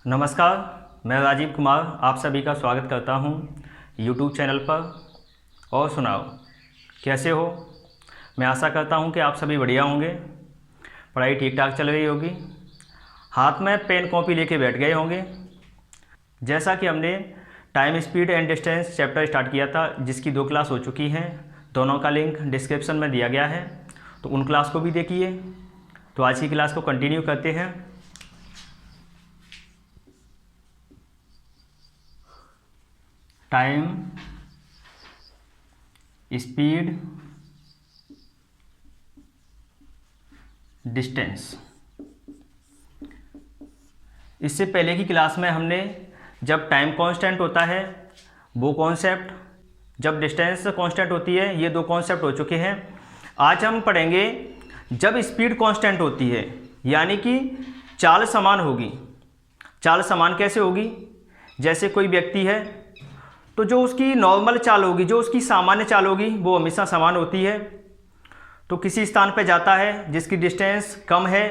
नमस्कार, मैं राजीव कुमार आप सभी का स्वागत करता हूं YouTube चैनल पर। और सुनाओ, कैसे हो? मैं आशा करता हूं कि आप सभी बढ़िया होंगे, पढ़ाई ठीक ठाक चल रही होगी, हाथ में पेन कॉपी लेके बैठ गए होंगे। जैसा कि हमने time, speed and distance chapter start किया था, जिसकी 2 क्लास हो चुकी हैं, दोनों का लिंक डिस्क्रिप्शन में दिया गया है, तो उन क्लास को भी देखिए। तो आज की क्लास को कंटिन्यू करते हैं। Time, speed, distance. इससे पहले की क्लास में हमने जब टाइम कांस्टेंट होता है वो कॉन्सेप्ट, जब डिस्टेंस कांस्टेंट होती है, ये 2 कॉन्सेप्ट हो चुके हैं। आज हम पढ़ेंगे जब स्पीड कांस्टेंट होती है, यानी कि चाल समान होगी। चाल समान कैसे होगी? जैसे कोई व्यक्ति है तो जो उसकी नॉर्मल चाल होगी, जो उसकी सामान्य चाल होगी, वो हमेशा समान होती है। तो किसी स्थान पर जाता है जिसकी डिस्टेंस कम है,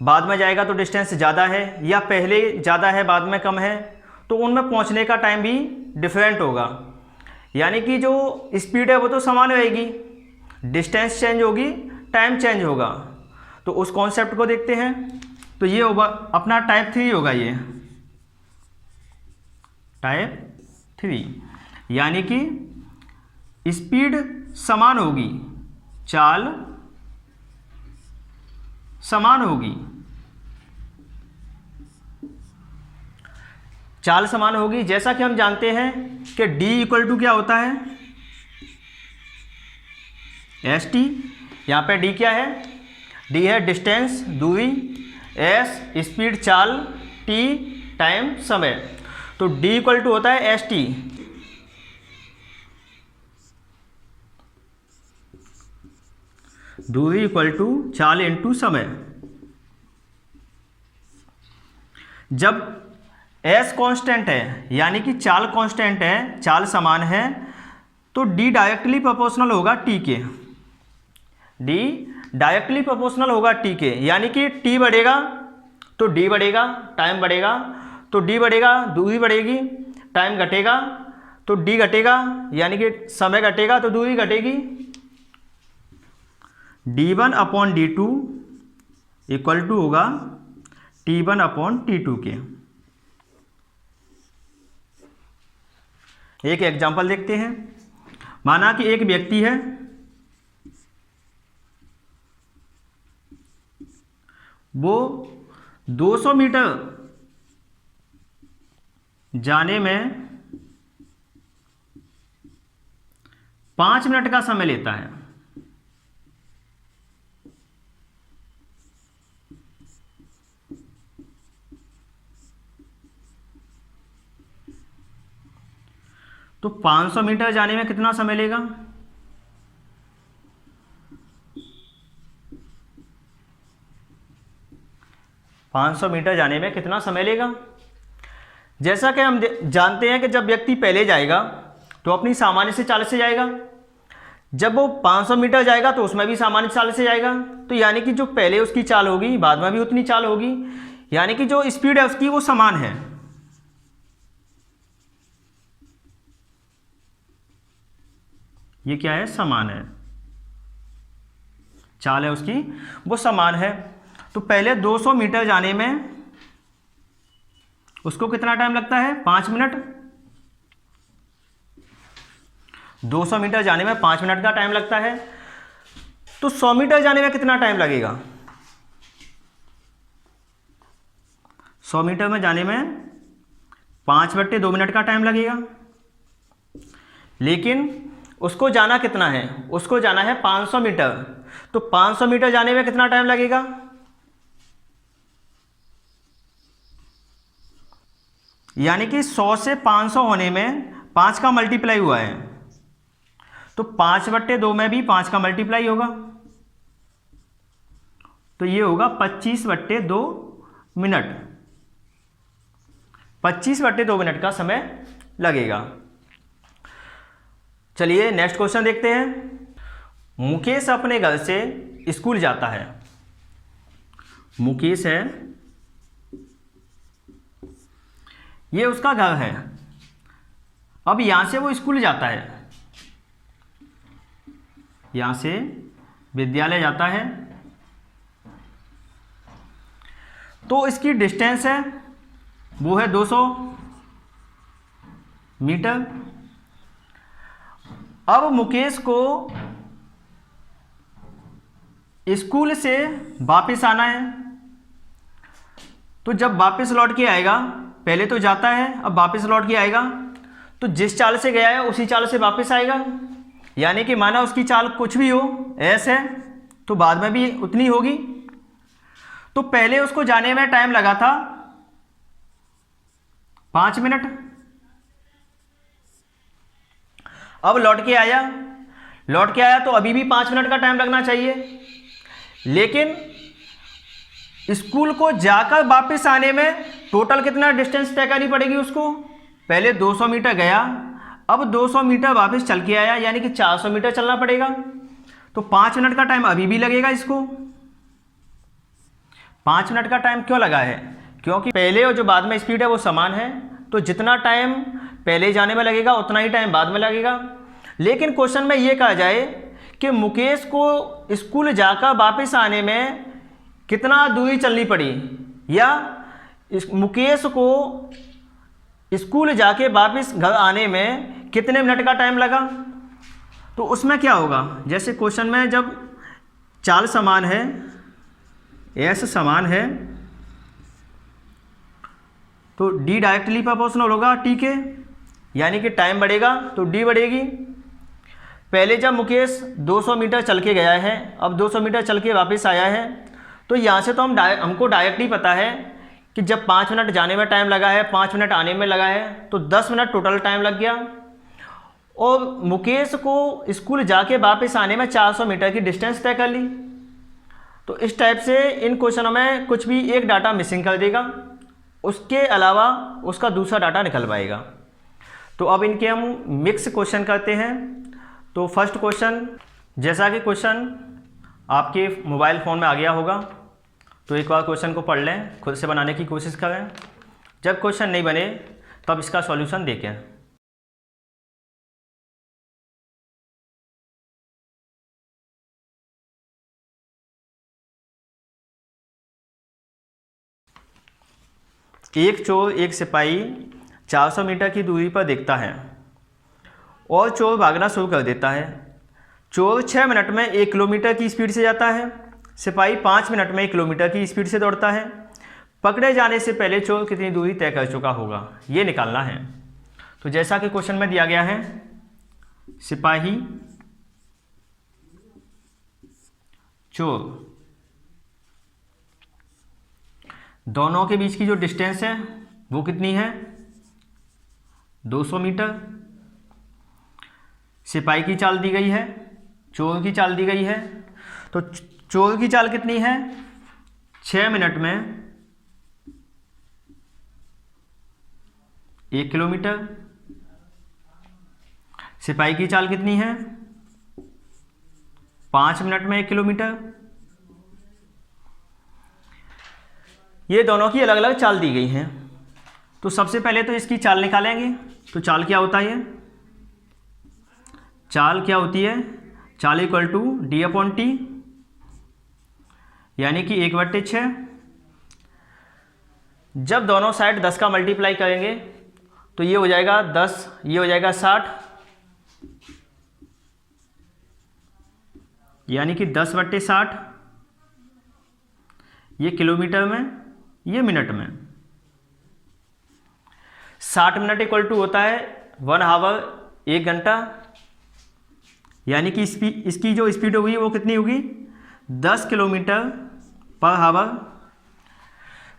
बाद में जाएगा तो डिस्टेंस ज़्यादा है, या पहले ज़्यादा है बाद में कम है, तो उनमें पहुंचने का टाइम भी डिफरेंट होगा। यानी कि जो स्पीड है वो तो समान रहेगी, डिस्टेंस चेंज होगी, टाइम चेंज होगा। तो उस कॉन्सेप्ट को देखते हैं। तो ये होगा अपना टाइप 3 होगा, ये टाइप 3, यानी कि स्पीड समान होगी, चाल समान होगी। चाल समान होगी, जैसा कि हम जानते हैं कि d इक्वल टू क्या होता है, एस टी। यहाँ पे d क्या है? d है डिस्टेंस, दूरी, s स्पीड चाल, t टाइम समय। तो d इक्वल टू होता है एस टी। दूरी इक्वल टू चाल इंटू समय। जब s कांस्टेंट है, यानी कि चाल कांस्टेंट है, चाल समान है, तो d डायरेक्टली प्रोपोर्शनल होगा t के। d डायरेक्टली प्रोपोर्शनल होगा t के, यानी कि t बढ़ेगा तो d बढ़ेगा, टाइम बढ़ेगा तो d बढ़ेगा, दूरी बढ़ेगी, टाइम घटेगा तो d घटेगा, यानी कि समय घटेगा तो दूरी घटेगी। d1 upon d2 equal to होगा t1 अपॉन t2 के। एक एग्जांपल देखते हैं। माना कि एक व्यक्ति है, वो 200 मीटर जाने में 5 मिनट का समय लेता है। तो 500 मीटर जाने में कितना समय लेगा? मीटर जाने में कितना समय लेगा? जैसा कि हम जानते हैं कि जब व्यक्ति पहले जाएगा तो अपनी सामान्य से चाल से जाएगा, जब वो 500 मीटर जाएगा तो उसमें भी सामान्य चाल से जाएगा। तो यानी कि जो पहले उसकी चाल होगी बाद में भी उतनी चाल होगी, यानी कि जो स्पीड है उसकी वो समान है। ये क्या है? समान है, चाल है उसकी वो समान है। तो पहले 200 मीटर जाने में उसको कितना टाइम लगता है? 5 मिनट। 200 मीटर जाने में 5 मिनट का टाइम लगता है। तो 100 मीटर जाने में कितना टाइम लगेगा? 100 मीटर में जाने में 5/2 मिनट का टाइम लगेगा। लेकिन उसको जाना कितना है? उसको जाना है 500 मीटर। तो 500 मीटर जाने में कितना टाइम लगेगा? यानी कि 100 से 500 होने में 5 का मल्टीप्लाई हुआ है, तो 5/2 में भी 5 का मल्टीप्लाई होगा, तो ये होगा 25/2 मिनट। 25/2 मिनट का समय लगेगा। चलिए नेक्स्ट क्वेश्चन देखते हैं। मुकेश अपने घर से स्कूल जाता है। मुकेश है ये उसका घर है। अब यहाँ से वो स्कूल जाता है, यहाँ से विद्यालय जाता है, तो इसकी डिस्टेंस है वो है 200 मीटर। अब मुकेश को स्कूल से वापस आना है, तो जब वापस लौट के आएगा, पहले तो जाता है, अब वापस लौट के आएगा, तो जिस चाल से गया है उसी चाल से वापस आएगा। यानी कि माना उसकी चाल कुछ भी हो, ऐस है, तो बाद में भी उतनी होगी। तो पहले उसको जाने में टाइम लगा था 5 मिनट, अब लौट के आया तो अभी भी 5 मिनट का टाइम लगना चाहिए। लेकिन स्कूल को जाकर वापस आने में टोटल कितना डिस्टेंस तय करनी पड़ेगी उसको। पहले 200 मीटर गया, अब 200 मीटर वापस चल के आया, यानी कि 400 मीटर चलना पड़ेगा। तो 5 मिनट का टाइम अभी भी लगेगा इसको। 5 मिनट का टाइम क्यों लगा है? क्योंकि पहले और जो बाद में स्पीड है वो समान है, तो जितना टाइम पहले जाने में लगेगा उतना ही टाइम बाद में लगेगा। लेकिन क्वेश्चन में ये कहा जाए कि मुकेश को स्कूल जाकर वापस आने में कितना दूरी चलनी पड़ी, या मुकेश को स्कूल जाके वापस घर आने में कितने मिनट का टाइम लगा। तो उसमें क्या होगा, जैसे क्वेश्चन में जब चाल समान है, एस समान है, तो डी डायरेक्टली प्रोपोर्शनल होगा टी के, यानी कि टाइम बढ़ेगा तो डी बढ़ेगी। पहले जब मुकेश 200 मीटर चल के गया है, अब 200 मीटर चल के वापस आया है, तो यहाँ से तो हमको डायरेक्टली पता है कि जब 5 मिनट जाने में टाइम लगा है, 5 मिनट आने में लगा है, तो 10 मिनट टोटल टाइम लग गया। और मुकेश को स्कूल जाके वापस आने में 400 मीटर की डिस्टेंस तय कर ली। तो इस टाइप से इन क्वेश्चनों में कुछ भी एक डाटा मिसिंग कर देगा, उसके अलावा उसका दूसरा डाटा निकल पाएगा। तो अब इनके हम मिक्स क्वेश्चन करते हैं। तो फर्स्ट क्वेश्चन, जैसा कि क्वेश्चन आपके मोबाइल फ़ोन में आ गया होगा, तो एक बार क्वेश्चन को पढ़ लें, खुद से बनाने की कोशिश करें। जब क्वेश्चन नहीं बने तब इसका सॉल्यूशन देखें। एक चोर एक सिपाही 400 मीटर की दूरी पर देखता है और चोर भागना शुरू कर देता है। चोर 6 मिनट में 1 किलोमीटर की स्पीड से जाता है, सिपाही 5 मिनट में 1 किलोमीटर की स्पीड से दौड़ता है। पकड़े जाने से पहले चोर कितनी दूरी तय कर चुका होगा, ये निकालना है। तो जैसा कि क्वेश्चन में दिया गया है, सिपाही चोर, दोनों के बीच की जो डिस्टेंस है वो कितनी है, 200 मीटर। सिपाही की चाल दी गई है, चोर की चाल दी गई है। तो चोर की चाल कितनी है, 6 मिनट में 1 किलोमीटर। सिपाही की चाल कितनी है, 5 मिनट में 1 किलोमीटर। ये दोनों की अलग अलग चाल दी गई हैं। तो सबसे पहले तो इसकी चाल निकालेंगे। तो चाल क्या होता है, चाल क्या होती है, चाल equal to D upon T, यानी कि 1/6। जब दोनों साइड 10 का मल्टीप्लाई करेंगे तो ये हो जाएगा 10, ये हो जाएगा 60, यानी कि 10/60। ये किलोमीटर में, ये मिनट में। 60 मिनट इक्वल टू होता है 1 आवर, 1 घंटा, यानी कि इसकी जो स्पीड होगी वो कितनी होगी, 10 किलोमीटर पर आवर।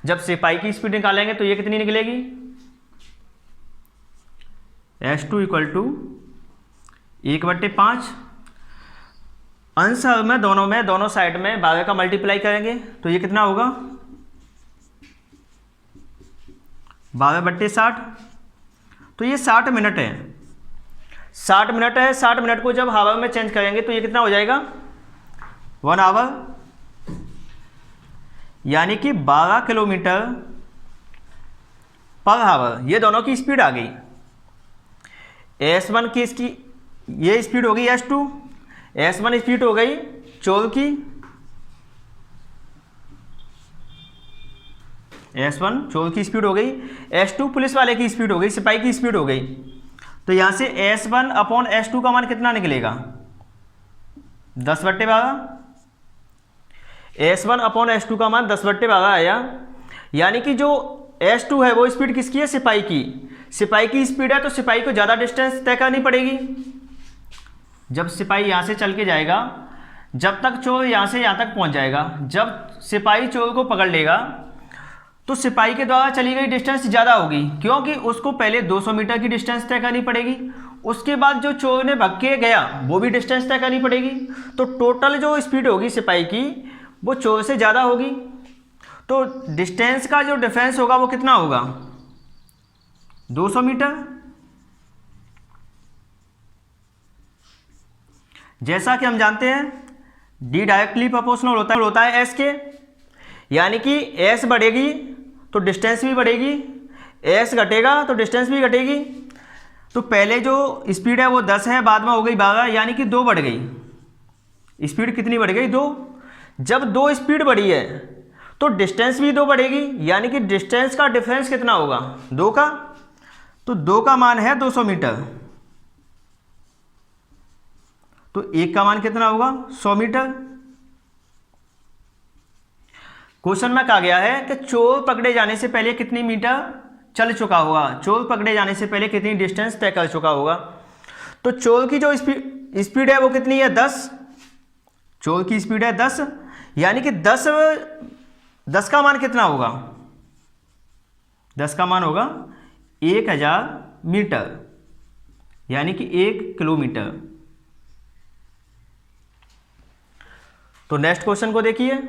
जब सिपाही की स्पीड निकालेंगे तो ये कितनी निकलेगी, S2 इक्वल टू 1/5। आंसर में दोनों साइड में 12 का मल्टीप्लाई करेंगे तो ये कितना होगा, 12/60। तो ये 60 मिनट है, 60 मिनट है। 60 मिनट को जब आवर में चेंज करेंगे तो ये कितना हो जाएगा, 1 आवर, यानी कि 12 किलोमीटर पर हावर, ये दोनों की स्पीड आ गई। S1 की इसकी ये स्पीड हो गई S2, S1 स्पीड हो गई चोर की, S1 चोर की स्पीड हो गई, S2 पुलिस वाले की स्पीड हो गई, सिपाही की स्पीड हो गई। तो यहाँ से S1 अपॉन S2 का मान कितना निकलेगा? 10/12। S1 अपॉन S2 का मान 10/12 आया। यानी कि जो S2 है वो स्पीड किसकी है? सिपाही की। सिपाही की स्पीड है तो सिपाही को ज़्यादा डिस्टेंस तय करनी पड़ेगी। जब सिपाही यहाँ से चल के जाएगा, जब तक चोर यहाँ से यहाँ तक पहुँच जाएगा, जब सिपाही चोर को पकड़ लेगा तो सिपाही के द्वारा चली गई डिस्टेंस ज़्यादा होगी, क्योंकि उसको पहले 200 मीटर की डिस्टेंस तय करनी पड़ेगी, उसके बाद जो चोर ने भाग के गया वो भी डिस्टेंस तय करनी पड़ेगी। तो टोटल जो स्पीड होगी सिपाही की वो चोर से ज़्यादा होगी। तो डिस्टेंस का जो डिफरेंस होगा वो कितना होगा? 200 मीटर। जैसा कि हम जानते हैं डी डायरेक्टली प्रोपोर्शनल होता है एस के, यानी कि एस बढ़ेगी तो डिस्टेंस भी बढ़ेगी, एस घटेगा तो डिस्टेंस भी घटेगी। तो पहले जो स्पीड है वो 10 है, बाद में हो गई 12, यानी कि 2 बढ़ गई। स्पीड कितनी बढ़ गई? 2। जब 2 स्पीड बढ़ी है तो डिस्टेंस भी 2 बढ़ेगी, यानी कि डिस्टेंस का डिफरेंस कितना होगा? 2 का। तो 2 का मान है 200 मीटर, तो 1 का मान कितना होगा? 100 मीटर। क्वेश्चन में कहा गया है कि चोर पकड़े जाने से पहले कितनी मीटर चल चुका होगा, चोर पकड़े जाने से पहले कितनी डिस्टेंस तय कर चुका होगा। तो चोर की जो स्पीड है वो कितनी है? 10। चोर की स्पीड है 10, यानी कि 10 का मान कितना होगा? 10 का मान होगा 1000 मीटर, यानी कि 1 किलोमीटर। तो नेक्स्ट क्वेश्चन को देखिए।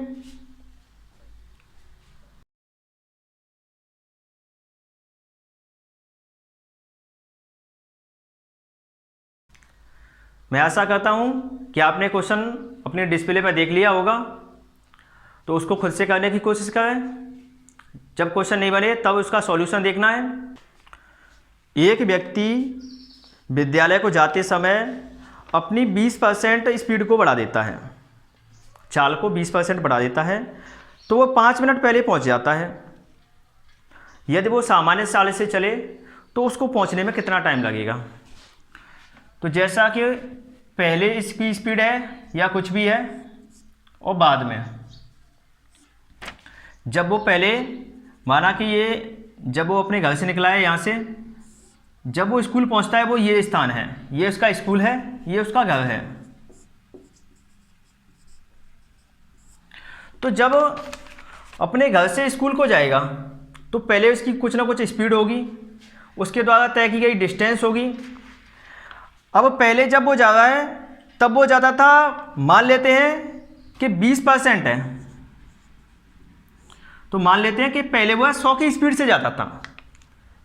मैं आशा करता हूं कि आपने क्वेश्चन अपने डिस्प्ले पर देख लिया होगा, तो उसको खुद से करने की कोशिश करें। जब क्वेश्चन नहीं बने तब उसका सॉल्यूशन देखना है। एक व्यक्ति विद्यालय को जाते समय अपनी 20% स्पीड को बढ़ा देता है, चाल को 20% बढ़ा देता है, तो वो 5 मिनट पहले पहुंच जाता है। यदि वो सामान्य चाल से चले तो उसको पहुंचने में कितना टाइम लगेगा? तो जैसा कि पहले इसकी स्पीड है या कुछ भी है, और बाद में जब वो पहले, माना कि ये जब वो अपने घर से निकला है, यहाँ से जब वो स्कूल पहुँचता है वो ये स्थान है, ये उसका स्कूल है, ये उसका घर है। तो जब अपने घर से स्कूल को जाएगा तो पहले उसकी कुछ ना कुछ स्पीड होगी, उसके द्वारा तय की गई डिस्टेंस होगी। अब पहले जब वो जा रहा है तब वो जाता था, मान लेते हैं कि 20% है, तो मान लेते हैं कि पहले वो 100 की स्पीड से जाता था,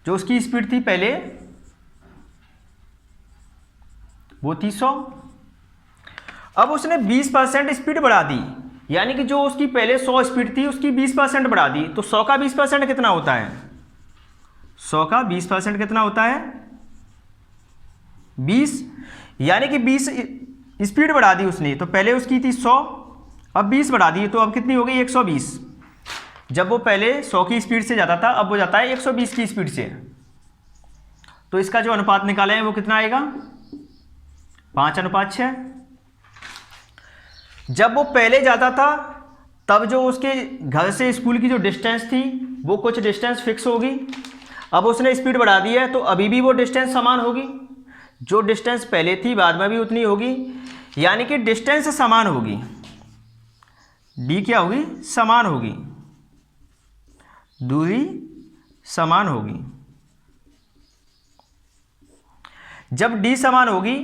जो उसकी स्पीड थी पहले वो थी 100। अब उसने 20% स्पीड बढ़ा दी, यानी कि जो उसकी पहले 100 स्पीड थी उसकी 20% बढ़ा दी, तो 100 का 20% कितना होता है? 100 का 20% कितना होता है? 20, यानी कि 20 स्पीड बढ़ा दी उसने, तो पहले उसकी थी 100, अब 20 बढ़ा दी, तो अब कितनी हो गई? 120। जब वो पहले 100 की स्पीड से जाता था, अब वो जाता है 120 की स्पीड से। तो इसका जो अनुपात निकाले हैं वो कितना आएगा? 5:6। जब वो पहले जाता था तब जो उसके घर से स्कूल की जो डिस्टेंस थी वो कुछ डिस्टेंस फिक्स होगी, अब उसने स्पीड बढ़ा दी है तो अभी भी वो डिस्टेंस समान होगी, जो डिस्टेंस पहले थी बाद में भी उतनी होगी, यानी कि डिस्टेंस समान होगी। डी क्या होगी? समान होगी, दूरी समान होगी। जब डी समान होगी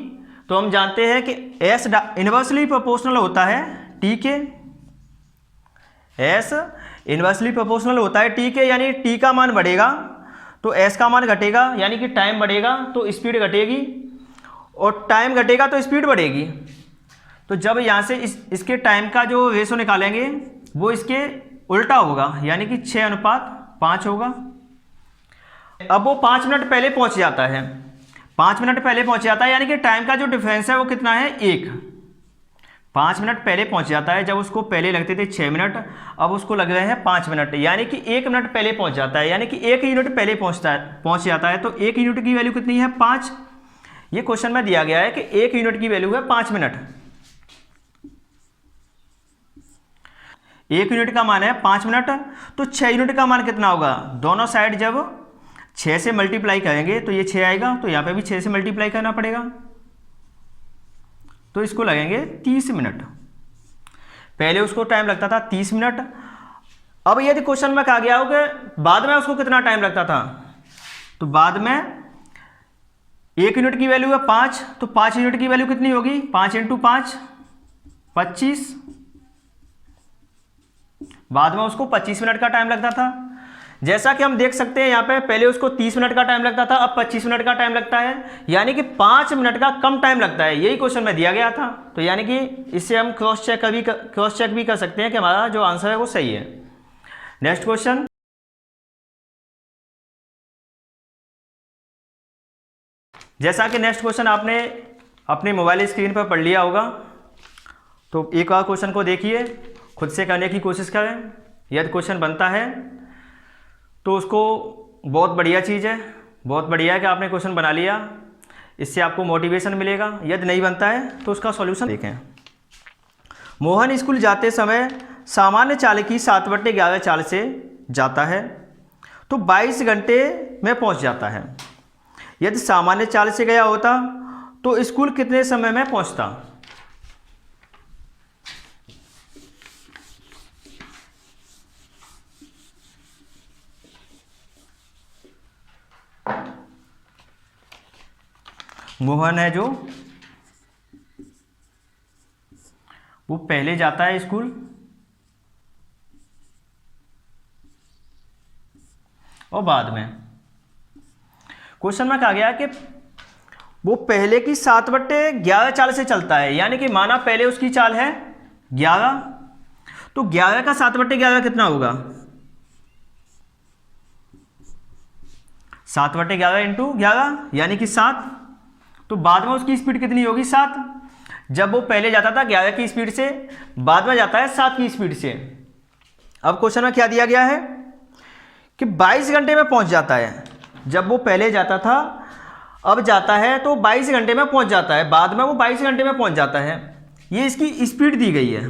तो हम जानते हैं कि एस इन्वर्सली प्रोपोर्शनल होता है टी के, एस इन्वर्सली प्रोपोर्शनल होता है टी के, यानी टी का मान बढ़ेगा तो एस का मान घटेगा, यानी कि टाइम बढ़ेगा तो स्पीड घटेगी, और टाइम घटेगा तो स्पीड बढ़ेगी। तो जब यहाँ से इसके टाइम का जो रेशो निकालेंगे वो इसके उल्टा होगा, यानी कि 6:5 होगा। अब वो 5 मिनट पहले पहुंच जाता है, 5 मिनट पहले पहुंच जाता है, यानी कि टाइम का जो डिफरेंस है वो कितना है 1। 5 मिनट पहले पहुंच जाता है, जब उसको पहले लगते थे 6 मिनट, अब उसको लग रहे हैं 5 मिनट, यानी कि 1 मिनट पहले पहुंच जाता है, यानी कि 1 यूनिट पहले पहुंच जाता है। तो 1 यूनिट की वैल्यू कितनी है 5। ये क्वेश्चन में दिया गया है कि 1 यूनिट की वैल्यू है 5 मिनट। 1 यूनिट का मान है 5 मिनट, तो 6 यूनिट का मान कितना होगा, दोनों साइड जब 6 से मल्टीप्लाई करेंगे तो ये 6 आएगा, तो यहाँ पे भी 6 से मल्टीप्लाई करना पड़ेगा, तो इसको लगेंगे 30 मिनट। पहले उसको टाइम लगता था 30 मिनट। अब यदि क्वेश्चन में कहा गया हो कि बाद में उसको कितना टाइम लगता था, तो बाद में 1 यूनिट की वैल्यू है 5, तो 5 यूनिट की वैल्यू कितनी होगी, 5 × 5 25। बाद में उसको 25 मिनट का टाइम लगता था। जैसा कि हम देख सकते हैं यहाँ पे पहले उसको 30 मिनट का टाइम लगता था, अब 25 मिनट का टाइम लगता है, यानी कि 5 मिनट का कम टाइम लगता है। यही क्वेश्चन में दिया गया था, तो यानी कि इससे हम क्रॉस चेक भी कर सकते हैं कि हमारा जो आंसर है वो सही है। नेक्स्ट क्वेश्चन, जैसा कि नेक्स्ट क्वेश्चन आपने अपने मोबाइल स्क्रीन पर पढ़ लिया होगा, तो एक और क्वेश्चन को देखिए, खुद से करने की कोशिश करें। यदि क्वेश्चन बनता है तो उसको बहुत बढ़िया चीज़ है, बहुत बढ़िया है कि आपने क्वेश्चन बना लिया, इससे आपको मोटिवेशन मिलेगा। यदि नहीं बनता है तो उसका सॉल्यूशन देखें। मोहन स्कूल जाते समय सामान्य चाल की 7/11 चाल से जाता है, तो 22 घंटे में पहुंच जाता है। यदि सामान्य चाल से गया होता तो स्कूल कितने समय में पहुंचता। मोहन है जो वो पहले जाता है स्कूल और बाद में। क्वेश्चन में कहा गया कि वो पहले की 7/11 चाल से चलता है, यानी कि माना पहले उसकी चाल है 11, तो 11 का 7/11 कितना होगा, 7/11 × 11 यानी कि 7। तो बाद में उसकी स्पीड कितनी होगी 7। जब वो पहले जाता था 11 की स्पीड से, बाद में जाता है 7 की स्पीड से। अब क्वेश्चन में क्या दिया गया है कि 22 घंटे में पहुंच जाता है। जब वो पहले जाता था, अब जाता है तो 22 घंटे में पहुंच जाता है, बाद में वो 22 घंटे में पहुंच जाता है। ये इसकी स्पीड दी गई है।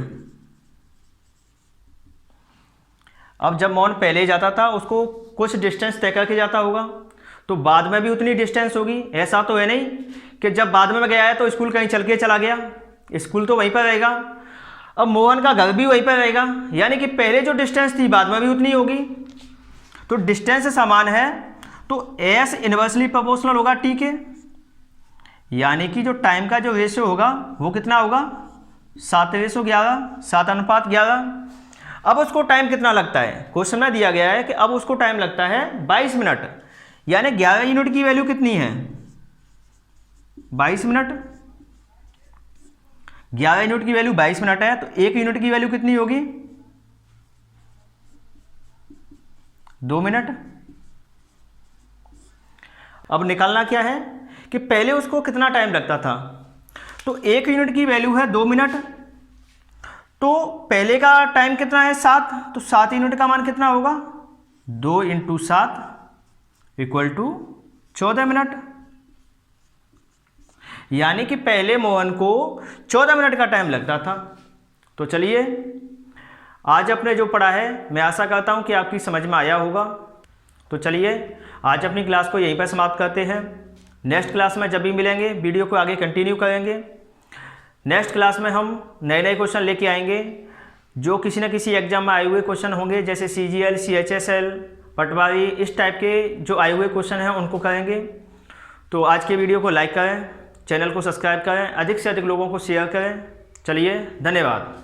अब जब मोहन पहले जाता था, उसको कुछ डिस्टेंस तय करके जाता होगा, तो बाद में भी उतनी डिस्टेंस होगी। ऐसा तो है नहीं कि जब बाद में गया है तो स्कूल कहीं चल के चला गया, स्कूल तो वहीं पर रहेगा। अब मोहन का घर भी वहीं पर रहेगा, यानी कि पहले जो डिस्टेंस थी बाद में भी उतनी होगी। तो डिस्टेंस समान है, तो एस इनवर्सली प्रोपोर्शनल होगा टी के, यानी कि जो टाइम का जो रेशियो होगा वो कितना होगा 7/11, 7:11। अब उसको टाइम कितना लगता है, क्वेश्चन में दिया गया है कि अब उसको टाइम लगता है 22 मिनट, यानी 11 यूनिट की वैल्यू कितनी है 22 मिनट। 11 यूनिट की वैल्यू 22 मिनट है, तो 1 यूनिट की वैल्यू कितनी होगी 2 मिनट। अब निकालना क्या है कि पहले उसको कितना टाइम लगता था, तो 1 यूनिट की वैल्यू है 2 मिनट, तो पहले का टाइम कितना है 7, तो 7 यूनिट का मान कितना होगा 2 × 7 = 14 मिनट। यानी कि पहले मोहन को 14 मिनट का टाइम लगता था। तो चलिए, आज अपने जो पढ़ा है मैं आशा करता हूं कि आपकी समझ में आया होगा। तो चलिए आज अपनी क्लास को यहीं पर समाप्त करते हैं। नेक्स्ट क्लास में जब भी मिलेंगे वीडियो को आगे कंटिन्यू करेंगे। नेक्स्ट क्लास में हम नए नए क्वेश्चन लेके आएंगे जो किसी न किसी एग्जाम में आए हुए क्वेश्चन होंगे, जैसे CGL, CHSL, पटवारी, इस टाइप के जो आए हुए क्वेश्चन हैं उनको करेंगे। तो आज के वीडियो को लाइक करें, चैनल को सब्सक्राइब करें, अधिक से अधिक लोगों को शेयर करें। चलिए, धन्यवाद।